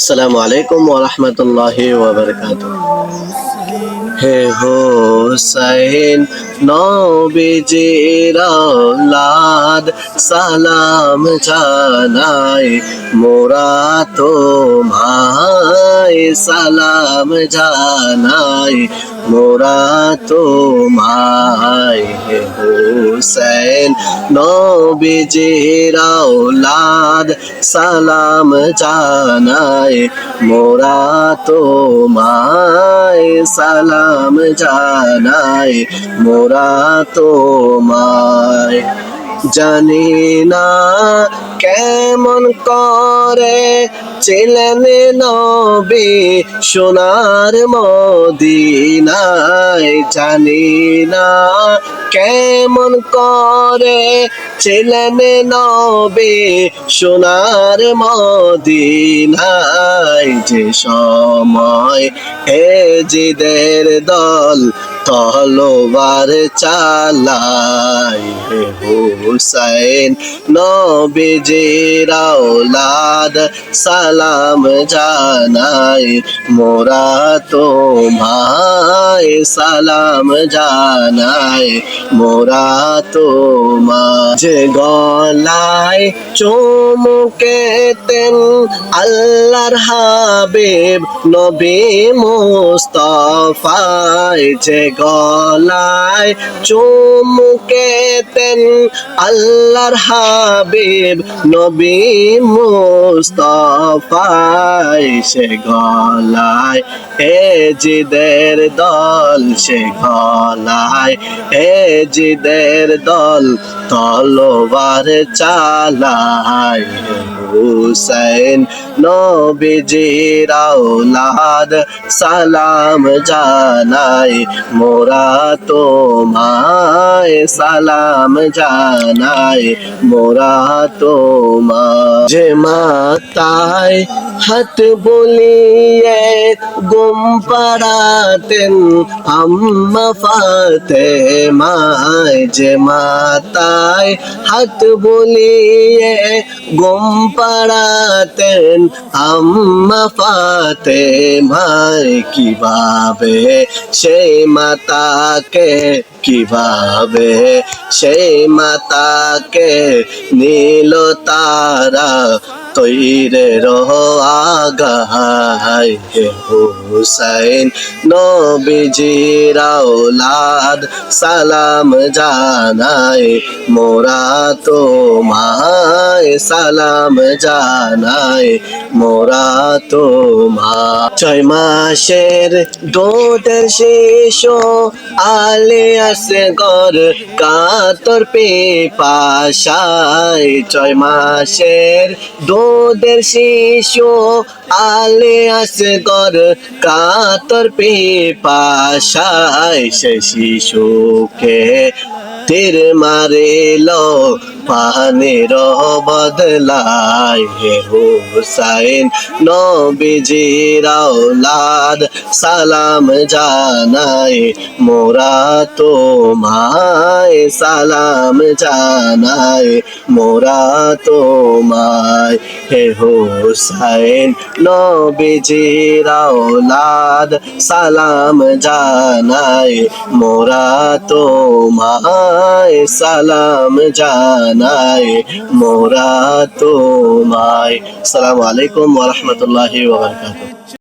আসসালামু আলাইকুম ওয়া রাহমাতুল্লাহি ওয়া বারাকাতুহু। হে হোসাইন নবীজির আওলাদ সালাম জানাই মোরা তোমায় সালাম জানাই মোরা তোমায় হে হোসেন নবীজির আওলাদ সালাম জানাই মোরা তোমায় সালাম জানাই মোরা তোমায় জানি না কেমন করে ছিলেন নবী সোনার মদিনায় জানি না কেমন করে ছিলেন নবী সোনার মদিনায় যে সময় হেজিদের দল তলোয়ার চালায় হে হুসাইন নবীজির আওলাদ সালাম জানাই মোরা তোমায় সালাম জানাই মোরা তোমায় যে গলায় চুমুকেতেন আল্লাহর হাবিব নবী মুস্তাফায় যে গলায় চুমুকেতেন আল্লাহর হাবিব নবী মুস্তাফায় সে গলায় হেজিদের দল সে গলায় হেজিদের দল তলোয়ার চালায় হুসাইন নবীজির আওলাদ সালাম জানাই মোরা তোমায় সালাম জানাই মোরা তোমায় যে মাতায় হাত বলিয়ে গুম পাড়াতেন আম্মা ফাতেমায় যে মাতায় হাত বলিয়ে গুম পাড়াতেন আম্মা ফাতেমায় কিভাবে সেই মাতাকে কিভাবে সেই মাতাকে নীল তারা তৈরের আগায় হে হুসাইন নবীজির আওলাদ সালাম জানাই মোরা তোমায় সালাম জানাই মোরা তোমায় 6 মাসের দুধের শিশু আলে আসগর কাতর পিপাসায় 6 মাসের দুধের শিশু আলে আসগর কাতর পিপাসায় সে শিশুকে তীর মারিল পানির বদলায় হে হুসাইন নবীজির আওলাদ সালাম জানাই মোরা তোমায় সালাম জানাই মোরা তোমায় হে হুসাইন নবীজির আওলাদ সালাম জানাই মোরা তোমায় সালাম জানাই মোরা তোমায়। আসসালামু আলাইকুম ওয়া রাহমাতুল্লাহি ওয়া বারাকাতুহু।